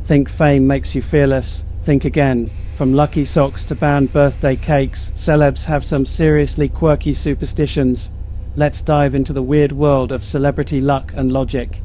Think fame makes you fearless. Think again. From lucky socks to banned birthday cakes, celebs have some seriously quirky superstitions. Let's dive into the weird world of celebrity luck and logic.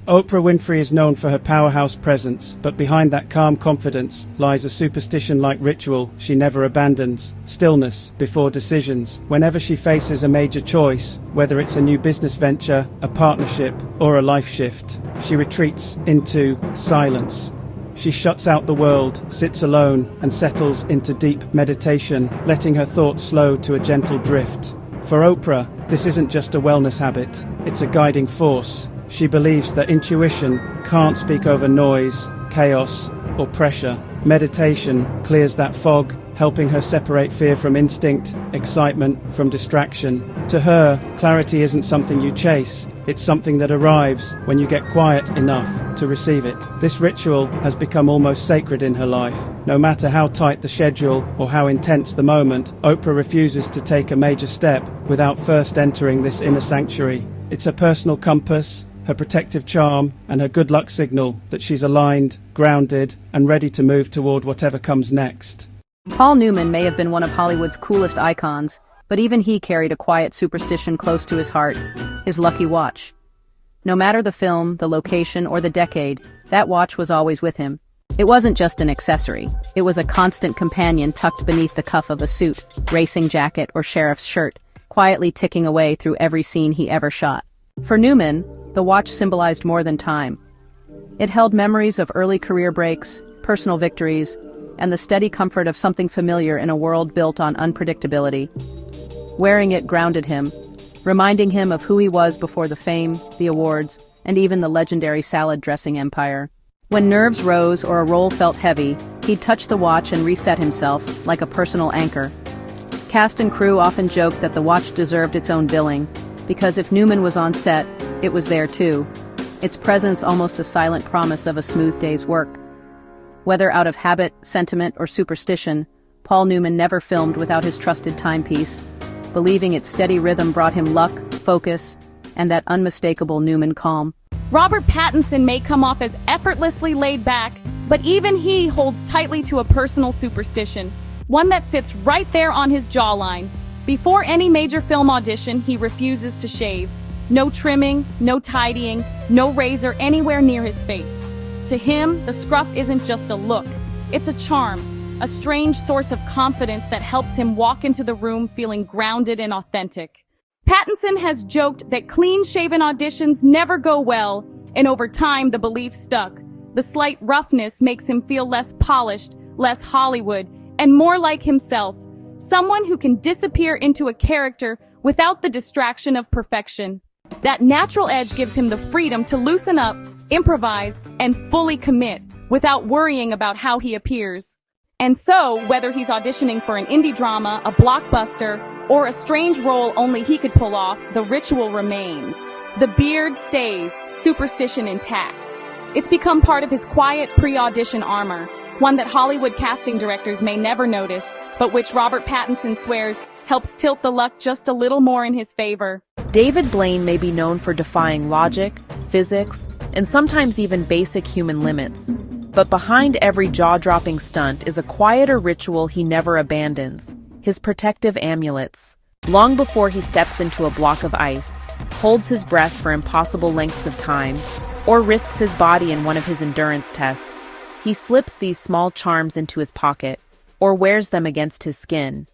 Oprah Winfrey is known for her powerhouse presence, but behind that calm confidence lies a superstition-like ritual she never abandons: stillness before decisions. Whenever she faces a major choice, whether it's a new business venture, a partnership, or a life shift, she retreats into silence. She shuts out the world, sits alone, and settles into deep meditation, letting her thoughts slow to a gentle drift. For Oprah, this isn't just a wellness habit, it's a guiding force. She believes that intuition can't speak over noise, chaos, or pressure. Meditation clears that fog, helping her separate fear from instinct, excitement from distraction. To her, clarity isn't something you chase, it's something that arrives when you get quiet enough to receive it. This ritual has become almost sacred in her life. No matter how tight the schedule or how intense the moment, Oprah refuses to take a major step without first entering this inner sanctuary. It's her personal compass, her protective charm, and her good luck signal that she's aligned, grounded, and ready to move toward whatever comes next. Paul Newman may have been one of Hollywood's coolest icons, but even he carried a quiet superstition close to his heart: his lucky watch. No matter the film, the location, or the decade, that watch was always with him. It wasn't just an accessory, it was a constant companion tucked beneath the cuff of a suit, racing jacket, or sheriff's shirt, quietly ticking away through every scene he ever shot. For Newman, the watch symbolized more than time. It held memories of early career breaks, personal victories, and the steady comfort of something familiar in a world built on unpredictability. Wearing it grounded him, reminding him of who he was before the fame, the awards, and even the legendary salad dressing empire. When nerves rose or a role felt heavy, he'd touch the watch and reset himself, like a personal anchor. Cast and crew often joked that the watch deserved its own billing, because if Newman was on set, it was there too. Its presence almost a silent promise of a smooth day's work. Whether out of habit, sentiment, or superstition, Paul Newman never filmed without his trusted timepiece, believing its steady rhythm brought him luck, focus, and that unmistakable Newman calm. Robert Pattinson may come off as effortlessly laid back, but even he holds tightly to a personal superstition, one that sits right there on his jawline. Before any major film audition, he refuses to shave. No trimming, no tidying, no razor anywhere near his face. To him, the scruff isn't just a look, it's a charm, a strange source of confidence that helps him walk into the room feeling grounded and authentic. Pattinson has joked that clean-shaven auditions never go well, and over time the belief stuck. The slight roughness makes him feel less polished, less Hollywood, and more like himself. Someone who can disappear into a character without the distraction of perfection. That natural edge gives him the freedom to loosen up, improvise, and fully commit without worrying about how he appears. And so, whether he's auditioning for an indie drama, a blockbuster, or a strange role only he could pull off, the ritual remains. The beard stays, superstition intact. It's become part of his quiet pre-audition armor, one that Hollywood casting directors may never notice, but which Robert Pattinson swears helps tilt the luck just a little more in his favor. David Blaine may be known for defying logic, physics, and sometimes even basic human limits. But behind every jaw-dropping stunt is a quieter ritual he never abandons: his protective amulets. Long before he steps into a block of ice, holds his breath for impossible lengths of time, or risks his body in one of his endurance tests, he slips these small charms into his pocket, or wears them against his skin.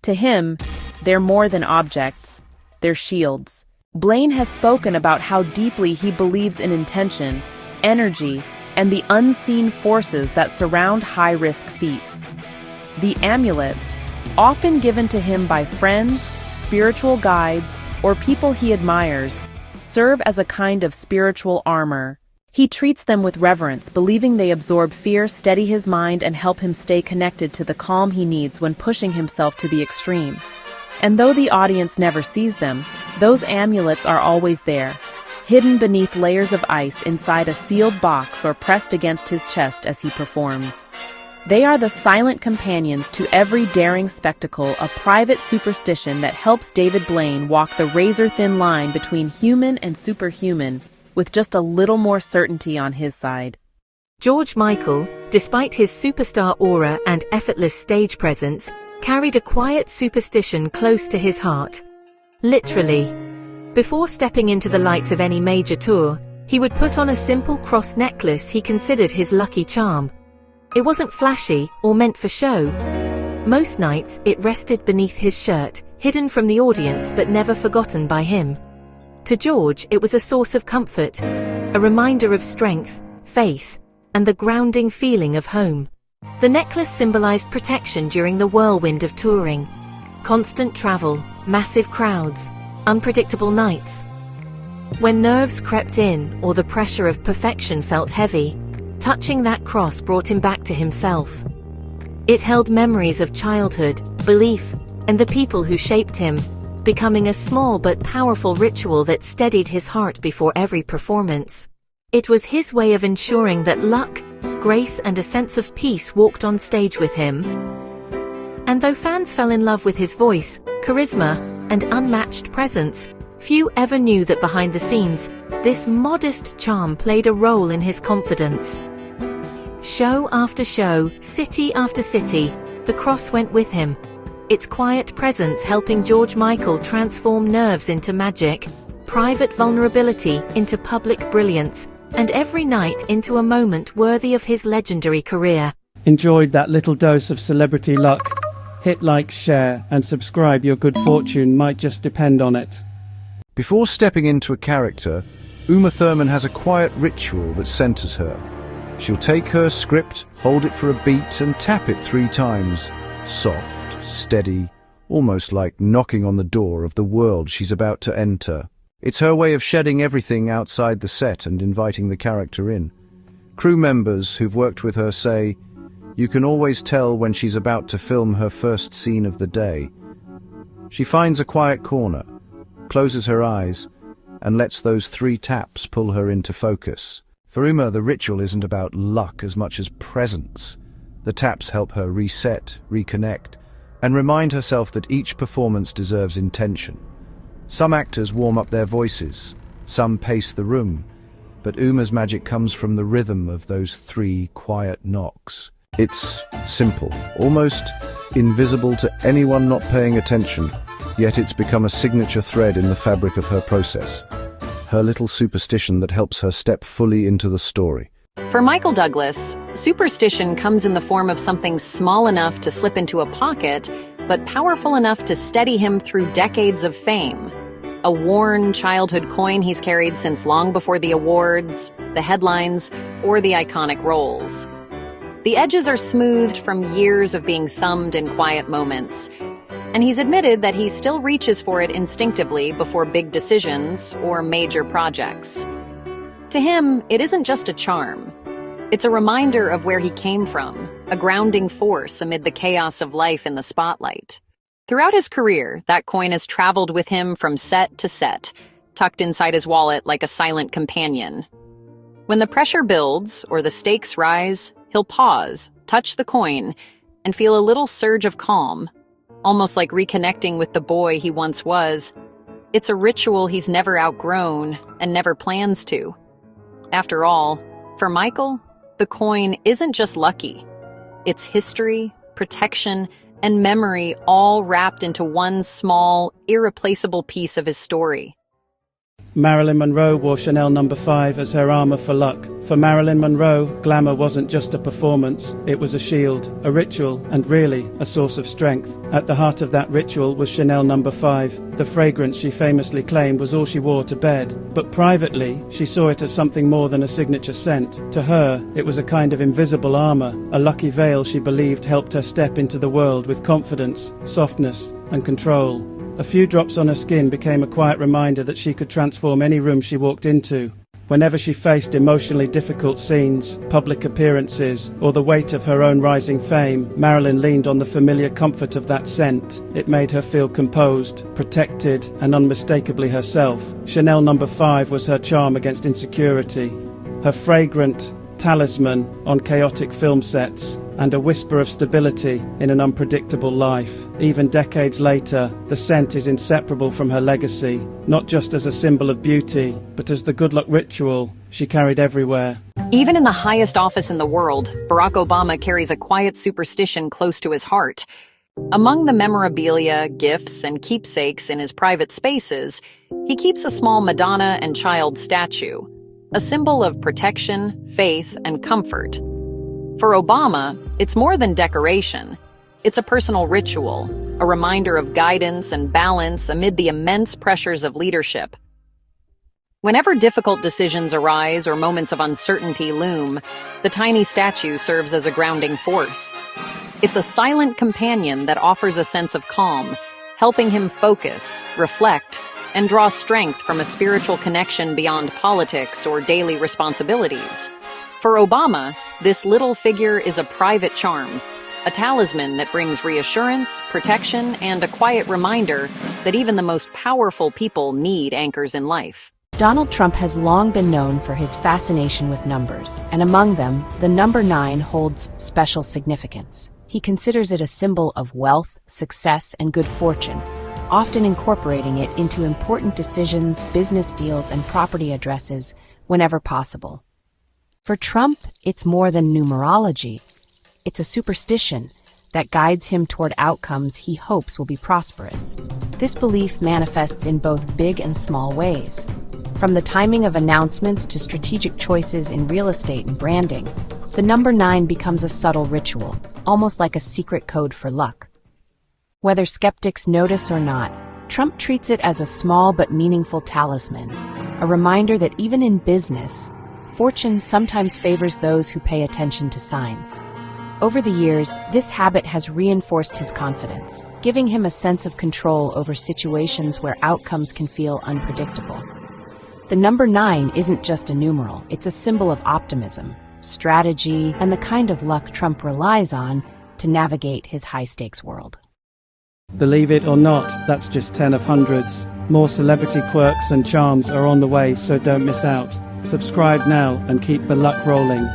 To him, they're more than objects, they're shields. Blaine has spoken about how deeply he believes in intention, energy, and the unseen forces that surround high-risk feats. The amulets, often given to him by friends, spiritual guides, or people he admires, serve as a kind of spiritual armor. He treats them with reverence, believing they absorb fear, steady his mind, and help him stay connected to the calm he needs when pushing himself to the extreme. And though the audience never sees them, those amulets are always there, hidden beneath layers of ice inside a sealed box or pressed against his chest as he performs. They are the silent companions to every daring spectacle, a private superstition that helps David Blaine walk the razor-thin line between human and superhuman, with just a little more certainty on his side. George Michael, despite his superstar aura and effortless stage presence, carried a quiet superstition close to his heart. Literally. Before stepping into the lights of any major tour, he would put on a simple cross necklace he considered his lucky charm. It wasn't flashy or meant for show. Most nights, it rested beneath his shirt, hidden from the audience but never forgotten by him. To George, it was a source of comfort, a reminder of strength, faith, and the grounding feeling of home. The necklace symbolized protection during the whirlwind of touring. Constant travel, massive crowds, unpredictable nights. When nerves crept in or the pressure of perfection felt heavy, touching that cross brought him back to himself. It held memories of childhood, belief, and the people who shaped him, becoming a small but powerful ritual that steadied his heart before every performance. It was his way of ensuring that luck, grace, and a sense of peace walked on stage with him. And though fans fell in love with his voice, charisma, and unmatched presence, few ever knew that behind the scenes, this modest charm played a role in his confidence. Show after show, city after city, the cross went with him, its quiet presence helping George Michael transform nerves into magic, private vulnerability into public brilliance, and every night into a moment worthy of his legendary career. Enjoyed that little dose of celebrity luck? Hit like, share, and subscribe. Your good fortune might just depend on it. Before stepping into a character, Uma Thurman has a quiet ritual that centers her. She'll take her script, hold it for a beat, and tap it 3 times. Soft, steady, almost like knocking on the door of the world she's about to enter. It's her way of shedding everything outside the set and inviting the character in. Crew members who've worked with her say, you can always tell when she's about to film her first scene of the day. She finds a quiet corner, closes her eyes, and lets those 3 taps pull her into focus. For Uma, the ritual isn't about luck as much as presence. The taps help her reset, reconnect, and remind herself that each performance deserves intention. Some actors warm up their voices, some pace the room, but Uma's magic comes from the rhythm of those 3 quiet knocks. It's simple, almost invisible to anyone not paying attention, yet it's become a signature thread in the fabric of her process. Her little superstition that helps her step fully into the story. For Michael Douglas, superstition comes in the form of something small enough to slip into a pocket, but powerful enough to steady him through decades of fame. A worn childhood coin he's carried since long before the awards, the headlines, or the iconic roles. The edges are smoothed from years of being thumbed in quiet moments, and he's admitted that he still reaches for it instinctively before big decisions or major projects. To him, it isn't just a charm. It's a reminder of where he came from, a grounding force amid the chaos of life in the spotlight. Throughout his career, that coin has traveled with him from set to set, tucked inside his wallet like a silent companion. When the pressure builds or the stakes rise, he'll pause, touch the coin, and feel a little surge of calm, almost like reconnecting with the boy he once was. It's a ritual he's never outgrown and never plans to. After all, for Michael, the coin isn't just lucky. It's history, protection, and memory all wrapped into one small, irreplaceable piece of his story. Marilyn Monroe wore Chanel No. 5 as her armor for luck. For Marilyn Monroe, glamour wasn't just a performance, it was a shield, a ritual, and really, a source of strength. At the heart of that ritual was Chanel No. 5. The fragrance she famously claimed was all she wore to bed. But privately, she saw it as something more than a signature scent. To her, it was a kind of invisible armor, a lucky veil she believed helped her step into the world with confidence, softness, and control. A few drops on her skin became a quiet reminder that she could transform any room she walked into. Whenever she faced emotionally difficult scenes, public appearances, or the weight of her own rising fame, Marilyn leaned on the familiar comfort of that scent. It made her feel composed, protected, and unmistakably herself. Chanel No. 5 was her charm against insecurity, her fragrant talisman on chaotic film sets, and a whisper of stability in an unpredictable life. Even decades later, the scent is inseparable from her legacy, not just as a symbol of beauty, but as the good luck ritual she carried everywhere. Even in the highest office in the world, Barack Obama carries a quiet superstition close to his heart. Among the memorabilia, gifts, and keepsakes in his private spaces, he keeps a small Madonna and child statue, a symbol of protection, faith, and comfort. For Obama, it's more than decoration. It's a personal ritual, a reminder of guidance and balance amid the immense pressures of leadership. Whenever difficult decisions arise or moments of uncertainty loom, the tiny statue serves as a grounding force. It's a silent companion that offers a sense of calm, helping him focus, reflect, and draw strength from a spiritual connection beyond politics or daily responsibilities. For Obama, this little figure is a private charm, a talisman that brings reassurance, protection, and a quiet reminder that even the most powerful people need anchors in life. Donald Trump has long been known for his fascination with numbers, and among them, the number 9 holds special significance. He considers it a symbol of wealth, success, and good fortune, often incorporating it into important decisions, business deals, and property addresses whenever possible. For Trump, it's more than numerology. It's a superstition that guides him toward outcomes he hopes will be prosperous. This belief manifests in both big and small ways. From the timing of announcements to strategic choices in real estate and branding, the number 9 becomes a subtle ritual, almost like a secret code for luck. Whether skeptics notice or not, Trump treats it as a small but meaningful talisman, a reminder that even in business, fortune sometimes favors those who pay attention to signs. Over the years, this habit has reinforced his confidence, giving him a sense of control over situations where outcomes can feel unpredictable. The number 9 isn't just a numeral, it's a symbol of optimism, strategy, and the kind of luck Trump relies on to navigate his high-stakes world. Believe it or not, that's just 10 of hundreds. More celebrity quirks and charms are on the way, so don't miss out. Subscribe now and keep the luck rolling.